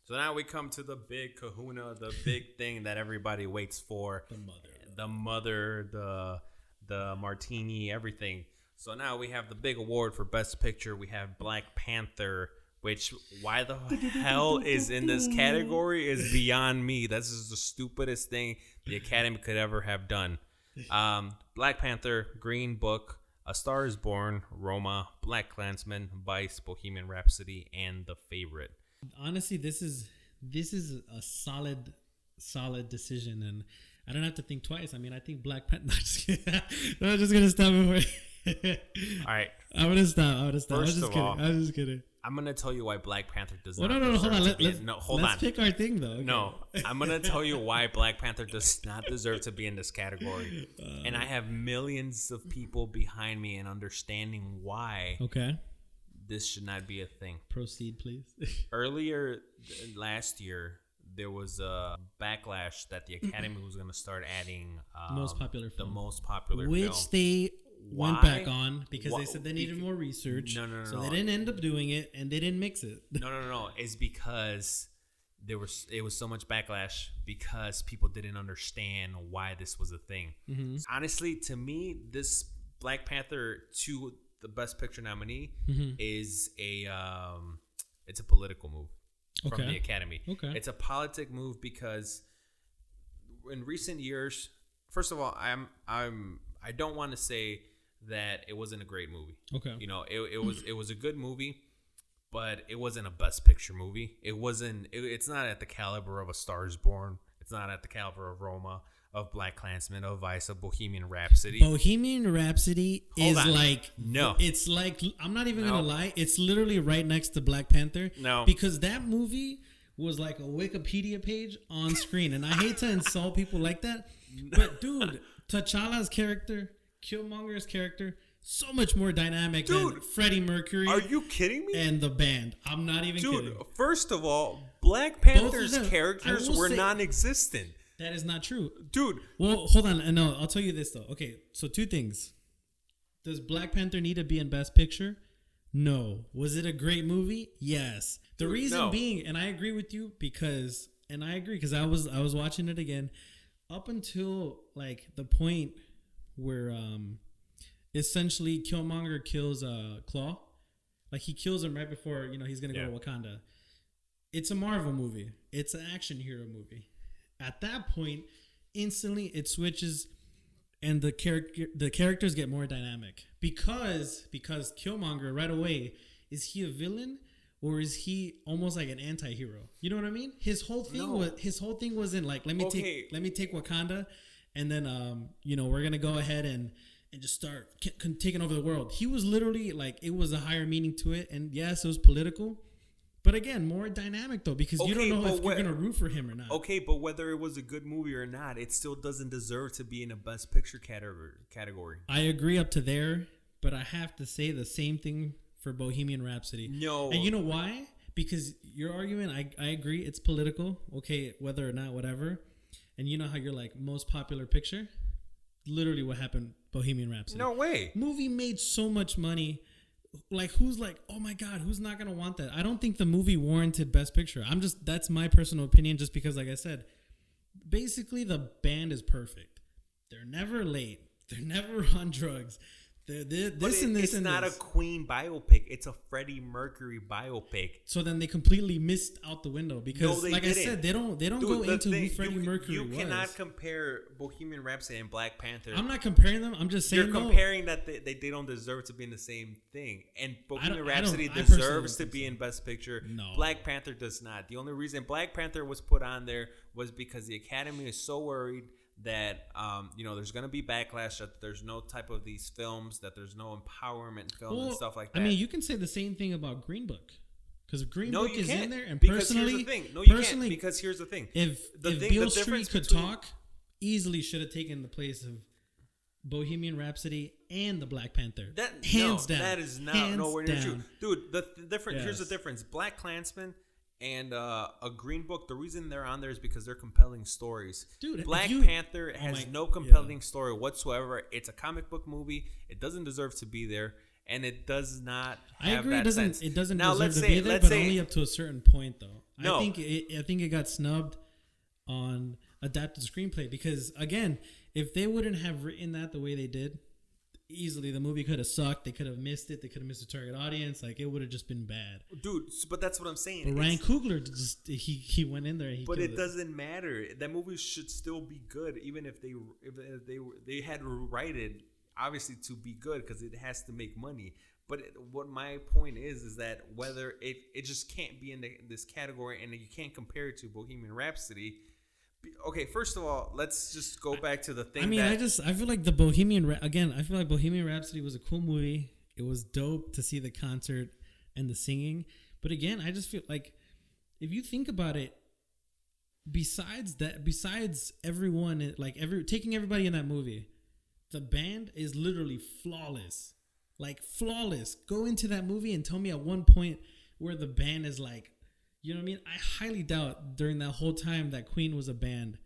So now we come to the big kahuna, the big thing that everybody waits for. The mother, the martini, everything. So now we have the big award for Best Picture. We have Black Panther, which why the hell is in this category is beyond me. This is the stupidest thing the Academy could ever have done. Black Panther, Green Book, A Star is Born, Roma, Black Klansman, Vice, Bohemian Rhapsody, and The Favorite. Honestly, this is a solid decision, and I don't have to think twice. I mean, I think Black Panther. I'm just gonna stop it. All right, I'm gonna stop. I was First just of kidding. all, I was just kidding. I'm gonna tell you why Black Panther does Well, not. no, hold on. Hold let's on. pick our thing though. Okay. No, I'm gonna tell you why Black Panther does not deserve to be in this category, and I have millions of people behind me and understanding why. Okay. This should not be a thing. Proceed, please. Earlier last year, there was a backlash that the Academy was going to start adding most popular the film. most popular Which film. they went back on because they said they needed more research. No. So they didn't end up doing it, and they didn't mix it. No. It's because it was so much backlash because people didn't understand why this was a thing. Mm-hmm. Honestly, to me, this Black Panther 2, the Best Picture nominee, is it's a political move from the Academy. Okay. It's a politic move because in recent years, first of all, I don't want to say that it wasn't a great movie. Okay. You know, it was a good movie, but it wasn't a Best Picture movie. It's not at the caliber of A Star is Born. It's not at the caliber of Roma, of Black Klansman, of Vice, of Bohemian Rhapsody. Bohemian Rhapsody Hold is on. like No. It's like I'm not even gonna lie. It's literally right next to Black Panther. No. Because that movie was like a Wikipedia page on screen, and I hate to insult people like that, but dude, T'Challa's character, Killmonger's character, so much more dynamic than Freddie Mercury. Are you kidding me? And the band. I'm not even kidding. First of all, Black Panther's them, characters were non-existent. That is not true. Dude. Well, hold on. No, I'll tell you this, though. Okay, so two things. Does Black Panther need to be in Best Picture? No. Was it a great movie? Yes. The reason being, and I agree with you because I was watching it again up until like the point where essentially Killmonger kills Claw. Like he kills him right before, he's going to go to Wakanda. It's a Marvel movie. It's an action hero movie. At that point, instantly it switches and the characters get more dynamic. Because Killmonger right away, is he a villain or is he almost like an anti-hero? You know what I mean? His whole thing wasn't like let me take Wakanda and then we're going to go ahead and just start taking over the world. He was literally like, it was a higher meaning to it, and yes, it was political. But again, more dynamic though, because you don't know if you're gonna root for him or not. Okay, but whether it was a good movie or not, it still doesn't deserve to be in a Best Picture category. I agree up to there, but I have to say the same thing for Bohemian Rhapsody. No, and you know why? Because your argument, I agree, it's political. Okay, whether or not, whatever. And you know how you're like most popular picture. Literally, what happened? Bohemian Rhapsody. No way. Movie made so much money. Like, who's like, oh my God, who's not going to want that? I don't think the movie warranted Best Picture. That's my personal opinion, just because, like I said, basically the band is perfect. They're never late. They're never on drugs. It's not a Queen biopic. It's a Freddie Mercury biopic. So then they completely missed out the window because, I said, they don't go into who Freddie Mercury was. You cannot compare Bohemian Rhapsody and Black Panther. I'm not comparing them. I'm just saying you're comparing that they don't deserve to be in the same thing. And Bohemian Rhapsody deserves to be in Best Picture. No. Black Panther does not. The only reason Black Panther was put on there was because the Academy is so worried that there's going to be backlash, that there's no type of these films, that there's no empowerment films and stuff like that. I mean, you can say the same thing about Green Book, because Green Book is in there. And because personally, here's the thing. No, you can't, because here's the thing. If Beale Street could talk, easily should have taken the place of Bohemian Rhapsody and the Black Panther. Hands down. That is not nowhere near true, dude. The difference. Here's the difference. Black Klansman and a Green Book, the reason they're on there is because they're compelling stories. Dude, Black Panther has no compelling story whatsoever. It's a comic book movie. It doesn't deserve to be there. and it does not I have agree. that sense. It doesn't Now, deserve let's to say, be there, let's but say, only up to a certain point, though. No. I think it got snubbed on adapted screenplay because, again, if they wouldn't have written that the way they did, easily the movie could have sucked. They could have missed it. They could have missed the target audience. Like, it would have just been bad. Dude, but that's what I'm saying. But Ryan Coogler just he went in there. And but it doesn't matter. That movie should still be good, even if they had to write it obviously to be good because it has to make money. But what my point is that whether it just can't be in this category, and you can't compare it to Bohemian Rhapsody. Okay, first of all, let's just go back to the thing. I mean, I feel like I feel like Bohemian Rhapsody was a cool movie. It was dope to see the concert and the singing. But again, I just feel like if you think about it, besides everyone, taking everybody in that movie, the band is literally flawless. Like, flawless. Go into that movie and tell me at one point where the band is like, you know what I mean? I highly doubt during that whole time that Queen was a band,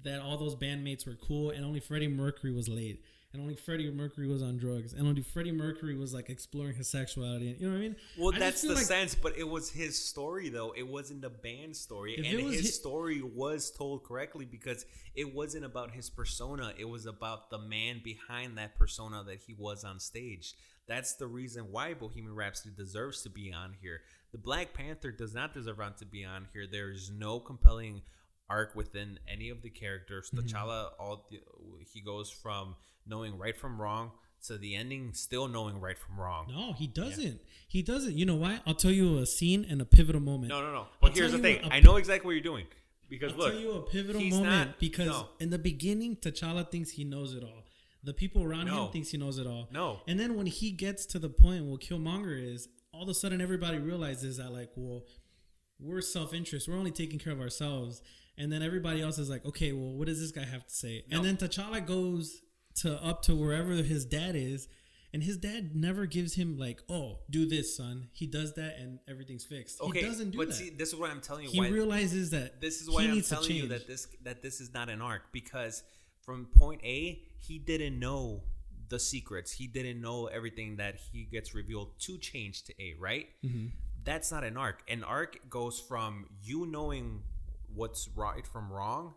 that all those bandmates were cool and only Freddie Mercury was late. And only Freddie Mercury was on drugs. And only Freddie Mercury was like exploring his sexuality. You know what I mean? Well, that's the sense, but it was his story though. It wasn't the band story. And his story was told correctly because it wasn't about his persona. It was about the man behind that persona that he was on stage. That's the reason why Bohemian Rhapsody deserves to be on here. The Black Panther does not deserve to be on here. There's no compelling arc within any of the characters. T'Challa, he goes from knowing right from wrong to the ending still knowing right from wrong. No, he doesn't. Yeah. He doesn't. You know why? I'll tell you a scene and a pivotal moment. No. But here's the thing. I know exactly what you're doing. Because I'll tell you a pivotal moment because in the beginning, T'Challa thinks he knows it all. The people around him thinks he knows it all. No. And then when he gets to the point where Killmonger is, all of a sudden everybody realizes that, like, well, we're self-interest. We're only taking care of ourselves. And then everybody else is like, okay, well, what does this guy have to say? No. And then T'Challa goes up to wherever his dad is, and his dad never gives him like, oh, do this, son. He does that, and everything's fixed. Okay, he doesn't do that. But see, this is what I'm telling you. He realizes that this is why I'm telling you that this is not an arc, because from point A, he didn't know the secrets. He didn't know everything that he gets revealed to change to A, right? Mm-hmm. That's not an arc. An arc goes from you knowing what's right from wrong,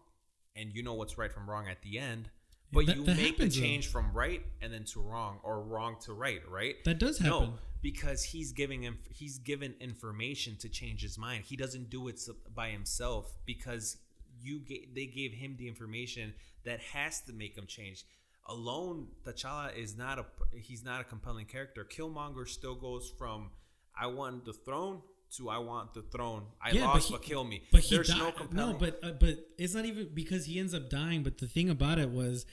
and you know what's right from wrong at the end, but you make the change from right and then to wrong, or wrong to right, right? That does happen. No, because he's given information to change his mind. He doesn't do it by himself because they gave him the information that has to make him change. Alone, T'Challa is not a compelling character. Killmonger still goes from I want the throne to I want the throne. I lost, but kill me. But there's no compelling. No, but it's not even because he ends up dying. But the thing about it was,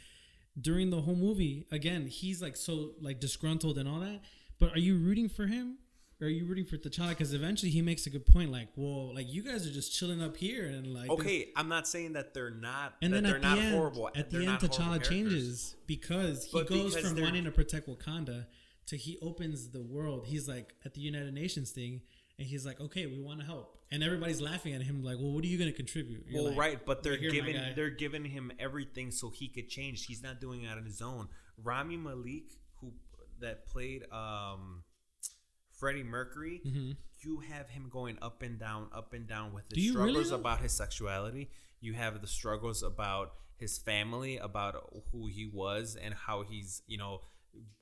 during the whole movie, again, he's like so like disgruntled and all that. But are you rooting for him? Or are you rooting for T'Challa? Because eventually he makes a good point. Like, well, like you guys are just chilling up here and like. Okay, I'm not saying that they're not. And that then they're not horrible. At the end, T'Challa changes because he goes from wanting to protect Wakanda to he opens the world. He's like at the United Nations thing. And he's like, okay, we want to help. And everybody's laughing at him like, well, what are you going to contribute? You're like, right. But they're giving him everything so he could change. He's not doing it on his own. Rami Malek, that played Freddie Mercury, mm-hmm. You have him going up and down with his struggles about his sexuality. You have the struggles about his family, about who he was and how he's,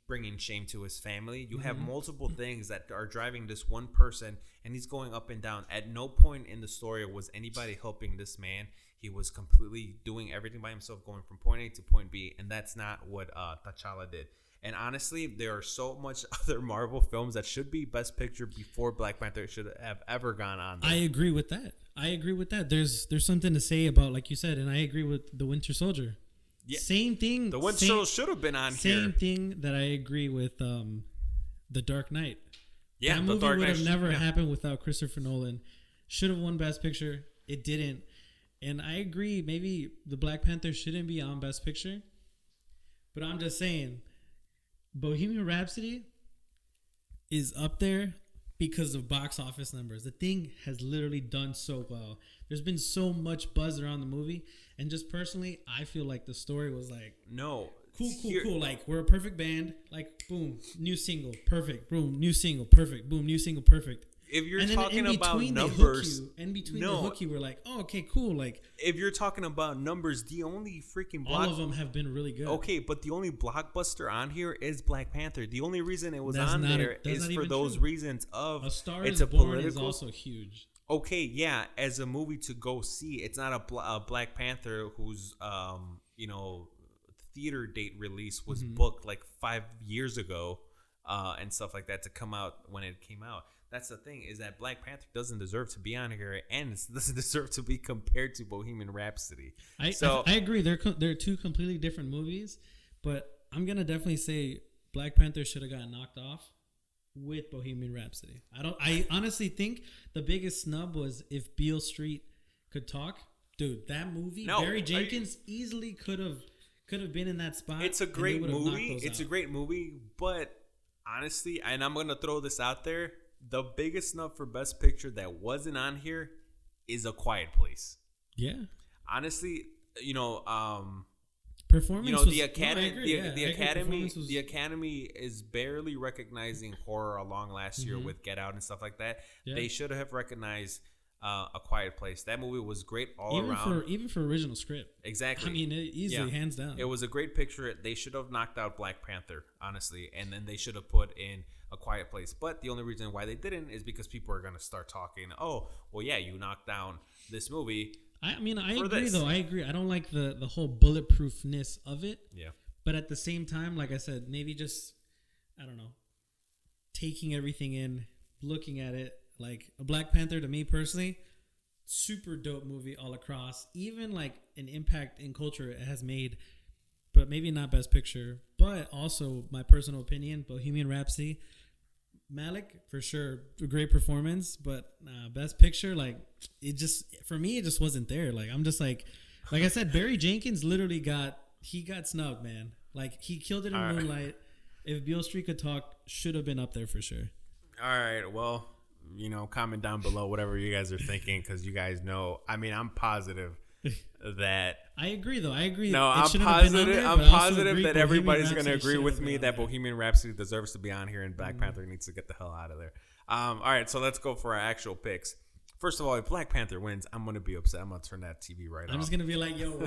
bringing shame to his family. You have multiple things that are driving this one person, and he's going up and down. At no point in the story was anybody helping this man. He was completely doing everything by himself, going from point A to point B, and that's not what T'Challa did. And honestly, there are so much other Marvel films that should be Best Picture before Black Panther should have ever gone on there. I agree with that. There's something to say about, like you said, and I agree with The Winter Soldier. Yeah. Same thing. The Winter Soldier should have been on here. Same thing that I agree with The Dark Knight. Yeah, that movie would have never happened without Christopher Nolan. Should have won Best Picture. It didn't. And I agree, maybe the Black Panther shouldn't be on Best Picture. But I'm just saying, Bohemian Rhapsody is up there because of box office numbers. The thing has literally done so well. There's been so much buzz around the movie. And just personally, I feel like the story was like... No. Cool. Like, we're a perfect band. Like, boom, new single, perfect. Boom, new single, perfect. Boom, new single, perfect. If you're talking about numbers, the hook you were like, oh, okay, cool. Like, if you're talking about numbers, the only freaking all of them have been really good. Okay, but the only blockbuster on here is Black Panther. The only reason it was on there is for those reasons of A Star it's is a Born political. is also huge. Okay, yeah, as a movie to go see, it's not a Black Panther whose theater date release was booked like 5 years ago, and stuff like that to come out when it came out. That's the thing, is that Black Panther doesn't deserve to be on here, and it doesn't deserve to be compared to Bohemian Rhapsody. I agree. They're two completely different movies, but I'm gonna definitely say Black Panther should have gotten knocked off with Bohemian Rhapsody. I honestly think the biggest snub was If Beale Street Could Talk. Dude, that movie, Barry Jenkins easily could have been in that spot. It's a great movie. It's a great movie, but honestly, and I'm gonna throw this out there. The biggest snub for Best Picture that wasn't on here is A Quiet Place. Yeah. Honestly, performance. The Academy is barely recognizing horror along last year with Get Out and stuff like that. Yeah. They should have recognized A Quiet Place. That movie was great around. Even for original script. Exactly. I mean, easily, hands down. It was a great picture. They should have knocked out Black Panther, honestly, and then they should have put in A Quiet Place. But the only reason why they didn't is because people are going to start talking, oh, well, yeah, you knocked down this movie. I agree, though. I agree. I don't like the whole bulletproofness of it. Yeah. But at the same time, like I said, maybe just, I don't know, taking everything in, looking at it. Like, a Black Panther, to me personally, super dope movie all across. Even like an impact in culture it has made, but maybe not Best Picture. But also, my personal opinion, Bohemian Rhapsody, Malik, for sure, a great performance. But Best Picture, like, it just, for me, it just wasn't there. Like, I'm just like I said, Barry Jenkins literally got snubbed, man. Like, he killed it in Moonlight. If Beale Street Could Talk, should have been up there for sure. All right, well, comment down below whatever you guys are thinking, because you guys know. I mean, I'm positive that. I agree, though. I agree. No, I'm positive that everybody's going to agree with me that Bohemian Rhapsody deserves to be on here, and Black Panther needs to get the hell out of there. All right, so let's go for our actual picks. First of all, if Black Panther wins, I'm going to be upset. I'm going to turn that TV right off. I'm just going to be like, yo.